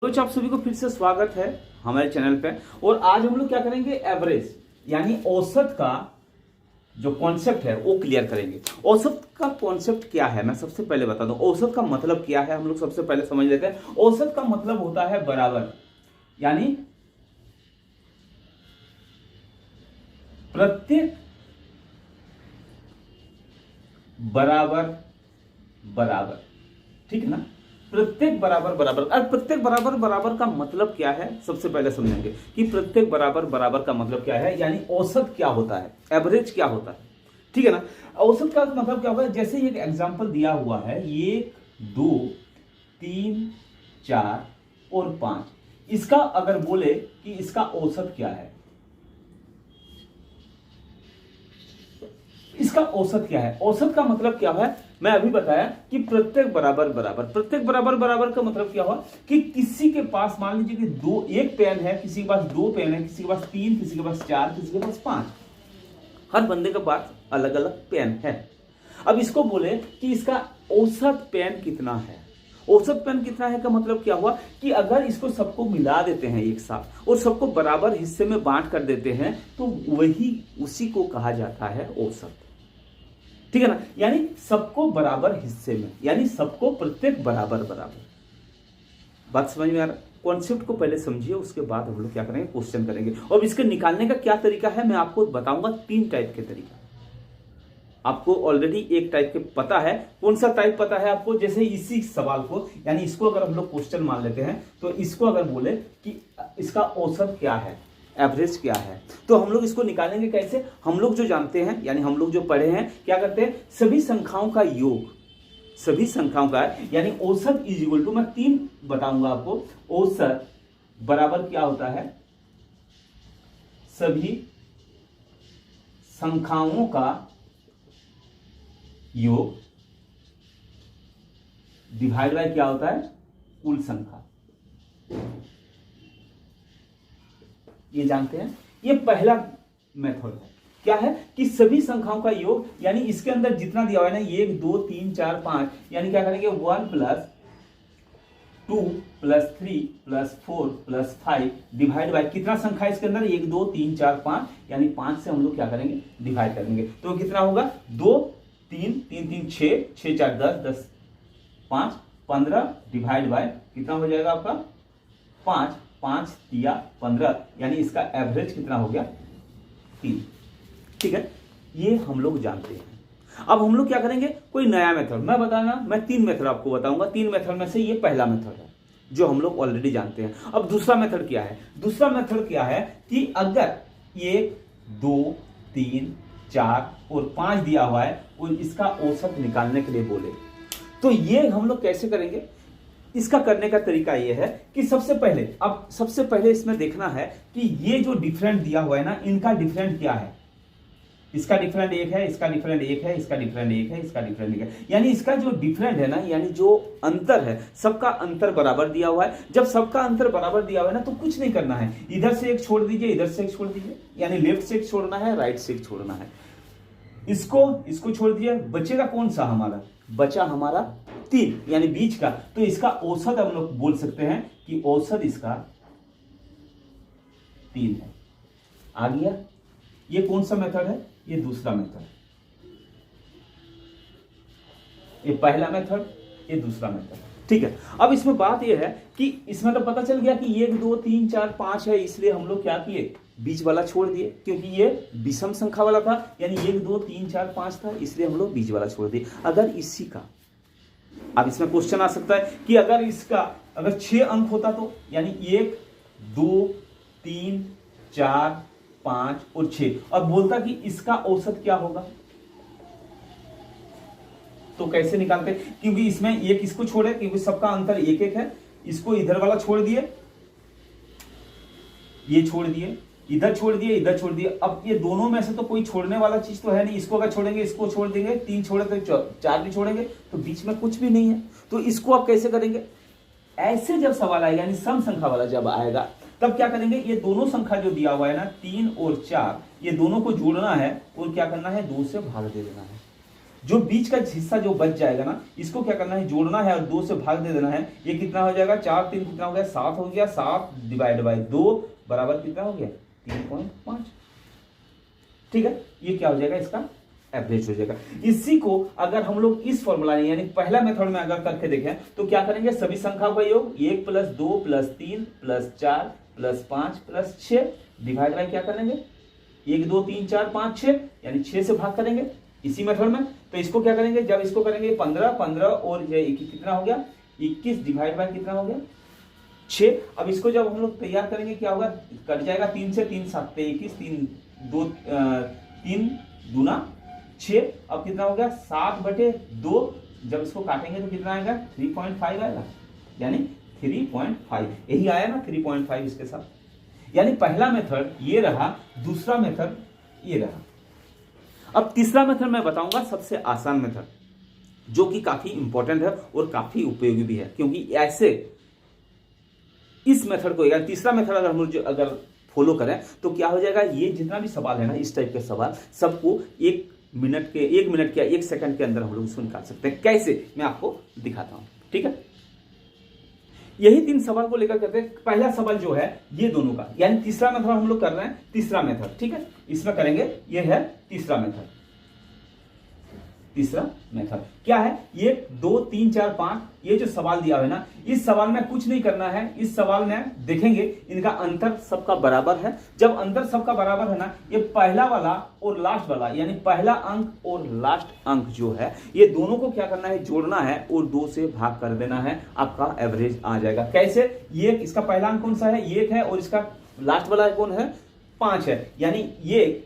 तो आप सभी को फिर से स्वागत है हमारे चैनल पे। और आज हम लोग क्या करेंगे, एवरेज यानी औसत का जो कॉन्सेप्ट है वो क्लियर करेंगे। औसत का कॉन्सेप्ट क्या है मैं सबसे पहले बता दूं। औसत का मतलब क्या है हम लोग सबसे पहले समझ लेते हैं। औसत का मतलब होता है बराबर, यानी प्रत्येक बराबर बराबर, ठीक है ना। प्रत्येक बराबर बराबर। अब प्रत्येक बराबर बराबर का मतलब क्या है सबसे पहले समझेंगे कि प्रत्येक बराबर बराबर का मतलब क्या है, यानी औसत क्या होता है, एवरेज क्या होता है, ठीक है ना। औसत का मतलब क्या होगा, जैसे एक एग्जांपल दिया हुआ है 1 2 3 4 और 5। इसका अगर बोले कि इसका औसत क्या है, इसका औसत क्या है। औसत का मतलब क्या है, मैं अभी बताया कि प्रत्येक बराबर बराबर। प्रत्येक बराबर बराबर का मतलब क्या हुआ कि किसी के पास मान लीजिए कि एक पेन है, किसी के पास 2 पेन है, किसी के पास 3, किसी के पास 4, किसी के पास 5। हर बंदे के पास अलग अलग पेन है। अब इसको बोले कि इसका औसत पेन कितना है। औसत पेन कितना है का मतलब क्या हुआ कि अगर इसको सबको मिला देते हैं एक साथ और सबको बराबर हिस्से में बांट कर देते हैं तो वही उसी को कहा जाता है औसत, ठीक है ना। यानी सबको बराबर हिस्से में, यानी सबको प्रत्येक बराबर बराबर। बात समझ में आ रहा है। कॉन्सेप्ट को पहले समझिए, उसके बाद हम लोग क्या करेंगे, क्वेश्चन करेंगे। और इसके निकालने का क्या तरीका है मैं आपको बताऊंगा। 3 टाइप के तरीका। आपको ऑलरेडी एक टाइप के पता है। कौन सा टाइप पता है आपको, जैसे इसी सवाल को, यानी इसको अगर हम लोग क्वेश्चन मान लेते हैं तो इसको अगर बोले कि इसका औसत क्या है, एवरेज क्या है, तो हम लोग इसको निकालेंगे कैसे। हम लोग जो जानते हैं, यानी हम लोग जो पढ़े हैं, क्या करते हैं, सभी संख्याओं का योग, सभी संख्याओं का, यानी औसत इज इक्वल टू, मैं 3 बताऊंगा आपको। औसत बराबर क्या होता है, सभी संख्याओं का योग डिवाइड बाय क्या होता है, कुल संख्या। ये जानते हैं। ये पहला मेथड है। क्या है कि सभी संख्याओं का योग, यानी इसके अंदर जितना दिया हुआ है ना, 1 2 3 4 5, यानी क्या करेंगे 1 + 2 + 3 + 4 + 5 डिवाइड बाय कितना संख्या इसके अंदर, 1 2 3 4 5, यानी 5 से हम लोग क्या करेंगे, डिवाइड करेंगे। तो कितना होगा, 2 3 3 3 6 6 4 10 10 5 15 डिवाइड बाय कितना हो जाएगा आपका 5 5 या 15, यानी इसका एवरेज कितना हो गया 3, ठीक है। ये हम लोग जानते हैं। अब हम लोग क्या करेंगे, कोई नया मेथड मैं बताना, मैं 3 मेथड आपको बताऊंगा। 3 मेथड में से ये पहला मेथड है जो हम लोग ऑलरेडी जानते हैं। अब दूसरा मेथड क्या है, दूसरा मेथड क्या है कि अगर 1 2 3 4 और 5 दिया हुआ है और इसका औसत निकालने के लिए बोले, तो ये हम लोग कैसे करेंगे। इसका करने का तरीका यह है कि सबसे पहले इसमें देखना है कि ये जो डिफरेंट दिया हुआ है ना, इनका डिफरेंट क्या है। इसका डिफरेंट 1 है, इसका डिफरेंट 1 है, इसका डिफरेंट 1 है, इसका डिफरेंट 1 है, यानी इसका जो डिफरेंट है ना, यानी जो अंतर है, सबका अंतर बराबर दिया हुआ है। जब सबका अंतर बराबर दिया हुआ है ना, तो कुछ नहीं करना है, इधर से एक छोड़ दीजिए, इधर से एक छोड़ दीजिए, यानी लेफ्ट से एक छोड़ना है, राइट से एक छोड़ना है। इसको छोड़ दिया, बचेगा कौन सा हमारा, बचा हमारा 3, यानी बीच का। तो इसका औसत हम लोग बोल सकते हैं कि औसत इसका 3 है। आ गया। ये कौन सा मेथड है, ये दूसरा मेथड। ये पहला मेथड, ये दूसरा मेथड, ठीक है। अब इसमें बात यह है कि इसमें तो पता चल गया कि 1 2 3 4 5 है, इसलिए हम लोग क्या किए, बीच वाला छोड़ दिए, क्योंकि ये विषम संख्या वाला था, यानी 1 2 3 4 5 था, इसलिए हम लोग बीच वाला छोड़ दिए। अगर इसी का, अब इसमें क्वेश्चन आ सकता है कि अगर इसका अगर 6 अंक होता तो, यानी 1 2 3 4 5 और 6, और बोलता कि इसका औसत क्या होगा, तो कैसे निकालते, क्योंकि इसमें एक इसको छोड़े, क्योंकि सबका अंतर 1 1 है, इसको इधर वाला छोड़ दिए, ये छोड़ दिए, इधर छोड़ दिए, इधर छोड़ दिए। अब ये दोनों में से तो कोई छोड़ने वाला चीज तो है नहीं, इसको अगर छोड़ेंगे, इसको छोड़ देंगे, 3 छोड़े तो 4 भी छोड़ेंगे, तो बीच में कुछ भी नहीं है। तो इसको आप कैसे करेंगे, ऐसे जब सवाल आएगा, यानी सम संख्या वाला जब आएगा, तब क्या करेंगे, ये दोनों संख्या जो दिया हुआ है ना, 3 और 4, ये दोनों को जोड़ना है और क्या करना है, 2 से भाग दे देना है। जो बीच का हिस्सा जो बच जाएगा ना, इसको क्या करना है, जोड़ना है और 2 से भाग दे देना है। ये कितना हो जाएगा, 4 3 कितना हो गया, 7 हो गया। 7 डिवाइड बाय 2 बराबर कितना हो गया, 3.5। ठीक है, ये क्या हो जाएगा, इसका एवरेज हो जाएगा। इसी को अगर हम लोग इस फॉर्मूला यानी पहला मेथड में अगर करके देखें तो क्या करेंगे, सभी संख्याओं का योग 1 + 2 + 3 + 4 + 5 + 6 डिवाइड बाय क्या करेंगे, 1 2 3 4 5 6 यानी 6 से भाग करेंगे इसी मेथड में। तो इसको क्या करेंगे, जब इसको करेंगे 15 15 और कितना हो गया 21 डिवाइड बाय कितना हो गया 6। अब इसको जब हम लोग तैयार करेंगे क्या होगा, कट जाएगा 3 से 3 7 21 3 2 3 दूना 6। अब कितना हो गया 7/2। जब इसको काटेंगे तो कितना आएगा 3.5 आएगा, यानी 3.5 यही आया ना 3.5 इसके साथ। यानी पहला मेथड ये रहा, दूसरा मेथड ये रहा। अब तीसरा मेथड मैं बताऊंगा, सबसे आसान मेथड जो कि काफी इंपॉर्टेंट है और काफी उपयोगी भी है, क्योंकि ऐसे इस मेथड को यानी तीसरा मेथड अगर हम अगर फॉलो करें तो क्या हो जाएगा, ये जितना भी सवाल है ना इस टाइप के सवाल सबको 1 मिनट के 1 सेकंड के अंदर हम लोग इसको निकाल सकते हैं। कैसे, मैं आपको दिखाता हूं। ठीक है, यही 3 सवाल को लेकर करते हैं। पहला सवाल जो है ये दोनों का, यानी तीसरा मेथड हम लोग कर रहे हैं, तीसरा मेथड। ठीक है, इसमें करेंगे, ये है तीसरा मेथड। तीसरा मेथड क्या है, ये 2 3 4 5 ये जो सवाल दिया है ना, इस सवाल में कुछ नहीं करना है। इस सवाल में देखेंगे इनका अंतर सबका बराबर है। जब अंतर सबका बराबर है ना, ये पहला वाला और लास्ट वाला यानी पहला अंक और लास्ट अंक जो है ये दोनों को क्या करना है, जोड़ना है और 2 से भाग कर देना है, आपका एवरेज आ जाएगा। कैसे, ये इसका पहला अंक कौन सा है, 1 है, और इसका लास्ट वाला कौन है, 5 है, यानी 1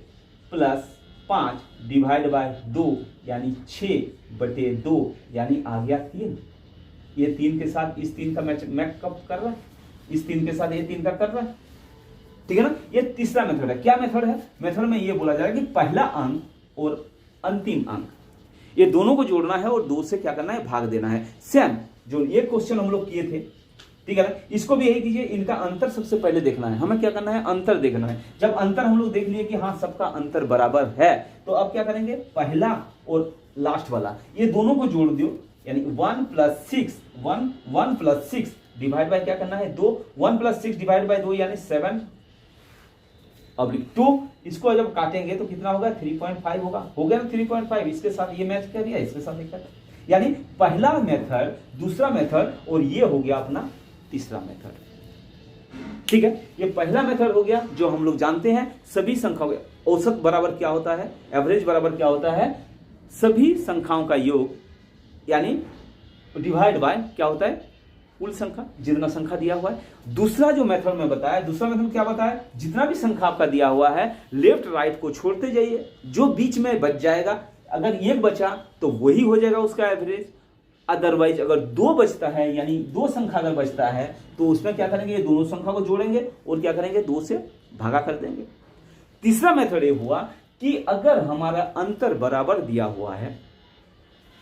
+ 5 डिवाइड बाय 2 यानी 6/2 यानी आ गया 3। ये 3 के साथ इस 3 का मैच कब कर रहा है, इस 3 के साथ ये 3 का कर रहा है। ठीक है ना, ये तीसरा मेथड है। क्या मेथड है, मेथड में ये बोला जाएगा कि पहला अंक और अंतिम अंक ये दोनों को जोड़ना है और 2 से क्या करना है, भाग देना है। सेम जो ये क्वेश्चन हम लोग किए थे, ठीक है ना, इसको भी यही कीजिए। इनका अंतर सबसे पहले देखना है, हमें क्या करना है, अंतर देखना है। जब अंतर हम लोग देख लिए कि हाँ सबका अंतर बराबर है, तो अब क्या करेंगे, पहला और लास्ट वाला ये दोनों को जोड़ दो, यानी 1 + 6 डिवाइड बाय क्या करना है 2। 1 + 6 डिवाइड बाय 2 यानी 7/2। इसको जब काटेंगे तो कितना होगा, 3.5 होगा। हो गया ना 3.5, इसके साथ ये मैच कर दिया, इसके साथ एक, यानी पहला मेथड, दूसरा मेथड, और ये हो गया अपना तीसरा मेथड। ठीक है, ये पहला मेथड हो गया जो हम लोग जानते हैं, सभी संख्याओं का औसत बराबर क्या होता है, एवरेज बराबर क्या होता है, सभी संख्याओं का योग यानी डिवाइड बाय क्या होता है, कुल संख्या, जितना संख्या दिया हुआ है। दूसरा जो मेथड में बताया, दूसरा मेथड क्या बताया, जितना भी संख्या आपका दिया हुआ है लेफ्ट राइट को छोड़ते जाइए, जो बीच में बच जाएगा, अगर 1 बचा तो वही हो जाएगा उसका एवरेज। अदरवाइज अगर 2 बचता है यानी 2 संख्या अगर बचता है तो उसमें क्या करेंगे, ये दोनों संख्या को जोड़ेंगे और क्या करेंगे, 2 से भागा कर देंगे। तीसरा मेथड ये हुआ कि अगर हमारा अंतर बराबर दिया हुआ है,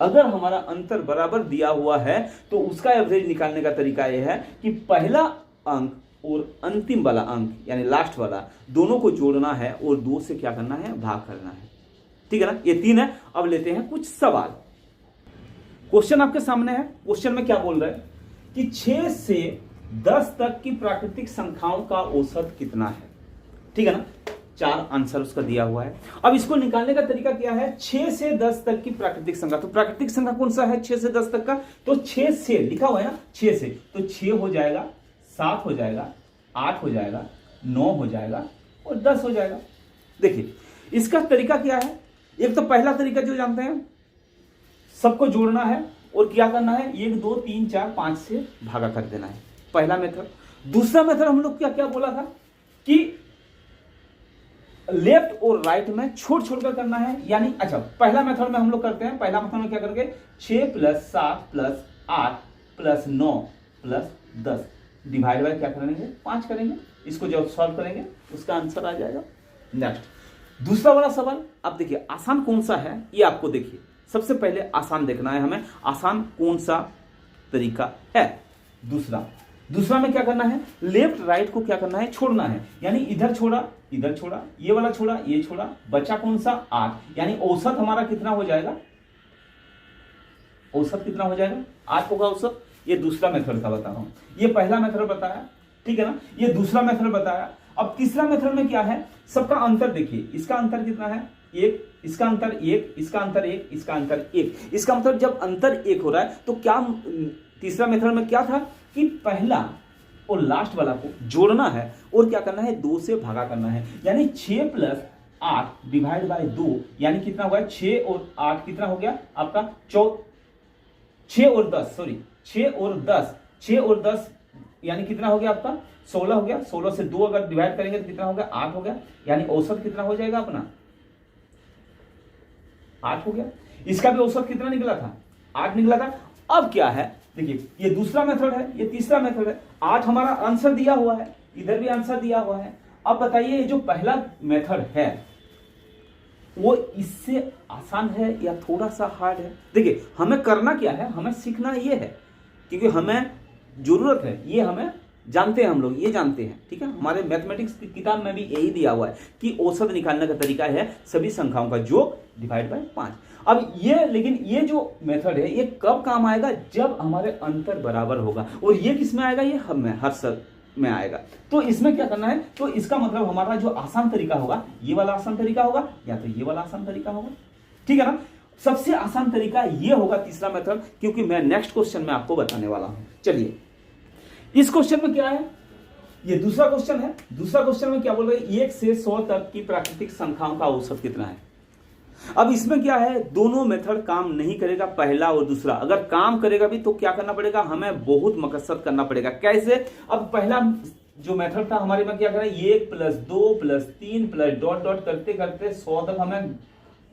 अगर हमारा अंतर बराबर दिया हुआ है तो उसका एवरेज निकालने का तरीका यह है कि पहला अंक और अंतिम वाला अंक यानी लास्ट वाला दोनों को जोड़ना है और 2 से क्या करना है, भाग करना है। ठीक है ना, ये 3 है। अब लेते हैं कुछ सवाल। क्वेश्चन आपके सामने है। क्वेश्चन में क्या बोल रहे हैं कि 6 से 10 तक की प्राकृतिक संख्याओं का औसत कितना है। ठीक है ना, 4 आंसर उसका दिया हुआ है। अब इसको निकालने का तरीका क्या है, 6 से 10 तक की प्राकृतिक संख्या। तो प्राकृतिक संख्या कौन सा है 6 से 10 तक का, तो 6 से लिखा हुआ है ना, 6 से, तो 6 हो जाएगा, 7 हो जाएगा, 8 हो जाएगा, 9 हो जाएगा और 10 हो जाएगा। देखिए इसका तरीका क्या है, एक तो पहला तरीका जो जानते हैं, सबको जोड़ना है और क्या करना है, 1 2 3 4 5 से भागा कर देना है, पहला मेथड। दूसरा मेथड हम लोग क्या क्या बोला था कि लेफ्ट और राइट में छोड़ कर करना है, यानी अच्छा पहला मेथड में हम लोग करते हैं, पहला मेथड में क्या करेंगे, 6 + 7 + 8 + 9 + 10 डिवाइड बाय क्या करेंगे, 5 करेंगे। इसको जब सॉल्व करेंगे उसका आंसर आ जाएगा। नेक्स्ट दूसरा वाला सवाल, आप देखिए आसान कौन सा है ये आपको देखिए, सबसे पहले आसान देखना है हमें, आसान कौन सा तरीका है। दूसरा में क्या करना है, लेफ्ट राइट को क्या करना है, छोड़ना है, यानी इधर छोड़ा, ये वाला छोड़ा, ये छोड़ा, बचा कौन सा 8, यानी औसत हमारा कितना हो जाएगा औसत कितना हो जाएगा, 8 होगा औसत। ये दूसरा मेथड का बता रहा हूं, ये पहला मेथड बताया, ठीक है ना, ये दूसरा मेथड बताया। अब तीसरा मेथड में क्या है, सबका अंतर देखिए, इसका अंतर कितना है 1, इसका अंतर 1, इसका अंतर 1, इसका अंतर 1। इसका मतलब जब अंतर 1 हो रहा है तो क्या तीसरा मेथड में क्या था कि पहला और लास्ट वाला को जोड़ना है और क्या करना है 2 से भागा करना है, यानी 6 + 8 डिवाइड बाय 2, यानी कितना हुआ 6 और 8 कितना हो गया आपका 6 और 10 सॉरी 6 और 10 यानी कितना हो गया आपका 16 हो गया। 16 से 2 अगर डिवाइड करेंगे तो कितना हो गया 8 हो गया, यानी औसत कितना हो जाएगा अपना 8 हो गया। इसका भी औसत कितना निकला था 8 निकला था। अब क्या है देखिए, ये दूसरा मेथड है, ये तीसरा मेथड है। 8 हमारा आंसर दिया हुआ है, इधर भी आंसर दिया हुआ है। अब बताइए ये जो पहला मेथड है वो इससे आसान है या थोड़ा सा हार्ड है। देखिए हमें करना क्या है, हमें सीखना ये है, क्योंकि हमें जरूरत है, ये हमें जानते हैं, हम लोग ये जानते हैं, ठीक है। हमारे मैथमेटिक्स की किताब में भी यही दिया हुआ है कि औसत निकालने का तरीका है सभी संख्याओं का योग डिवाइड बाय 5। अब ये लेकिन ये जो मेथड है ये कब काम आएगा, जब हमारे अंतर बराबर होगा। और ये किस में आएगा, ये हमें हर सब में आएगा। तो इसमें क्या करना है, तो इसका मतलब हमारा जो आसान तरीका होगा ये वाला आसान तरीका होगा, या तो ये वाला आसान तरीका होगा, ठीक है ना। सबसे आसान तरीका ये होगा तीसरा मेथड, क्योंकि मैं नेक्स्ट क्वेश्चन में आपको बताने वाला हूं। चलिए इस क्वेश्चन में क्या है, ये दूसरा क्वेश्चन है। दूसरा क्वेश्चन में क्या बोल रहे हैं, 1 से 100 तक की प्राकृतिक संख्याओं का औसत कितना है। अब इसमें क्या है, दोनों मेथड काम नहीं करेगा, पहला और दूसरा। अगर काम करेगा भी तो क्या करना पड़ेगा, हमें बहुत मकसद करना पड़ेगा। कैसे, अब पहला जो मेथड था हमारे में क्या करें, 1 + 2 + 3 + डॉट डॉट करते करते 100 तक हमें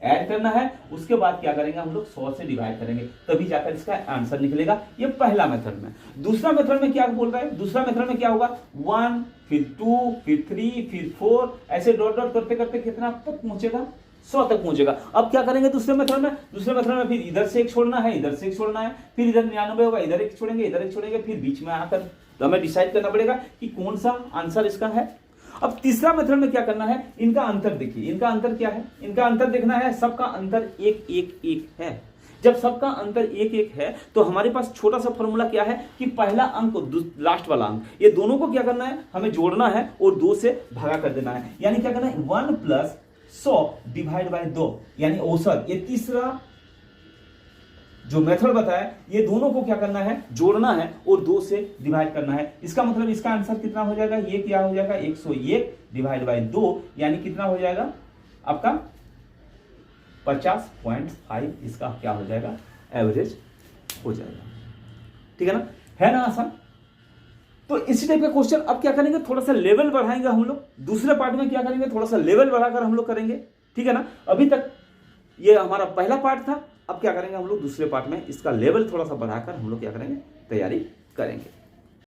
ऐड करना है। उसके बाद क्या करेंगे, हम लोग 100 से डिवाइड करेंगे, तभी जाकर इसका आंसर निकलेगा। ये पहला मेथड में। दूसरा मेथड में क्या बोल रहा है, दूसरा मेथड में क्या होगा, 1 फिर 2 फिर 3 फिर 4 ऐसे डॉट डॉट करते करते कितना तक पहुंचेगा, 100 तक पहुंचेगा। अब क्या करेंगे दूसरे मेथड में, दूसरे मेथड में फिर इधर से एक छोड़ना है, इधर से एक छोड़ना है, फिर इधर 99 होगा, इधर एक छोड़ेंगे, इधर एक छोड़ेंगे, फिर बीच में आकर तो हमें डिसाइड करना पड़ेगा कि कौन सा आंसर इसका है। अब तीसरा मेथड में क्या करना है, इनका अंतर देखिए, इनका अंतर क्या है, इनका अंतर देखना है। सबका अंतर 1 1 1 है। जब सबका अंतर 1 1 है तो हमारे पास छोटा सा फॉर्मूला क्या है कि पहला अंक लास्ट वाला अंक, ये दोनों को क्या करना है, हमें जोड़ना है और 2 से भागा कर देना है। यानी क्या करना है, 1 + 100 डिवाइड बाय 2, यानी औसत। ये तीसरा जो मेथड बताया, ये दोनों को क्या करना है, जोड़ना है और 2 से डिवाइड करना है। इसका मतलब इसका आंसर कितना हो जाएगा, ये क्या हो जाएगा 101 डिवाइड बाय 2, यानी कितना हो जाएगा आपका 50.5। इसका क्या हो जाएगा, एवरेज हो जाएगा, ठीक है ना आसान। तो इसी टाइप का क्वेश्चन अब क्या करेंगे, थोड़ा सा लेवल बढ़ाएंगे हम लोग। दूसरे पार्ट में क्या करेंगे, थोड़ा सा लेवल बढ़ाकर हम लोग करेंगे, ठीक है ना। अभी तक ये हमारा पहला पार्ट था, अब क्या करेंगे हम लोग दूसरे पार्ट में इसका लेवल थोड़ा सा बढ़ाकर हम लोग क्या करेंगे, तैयारी करेंगे।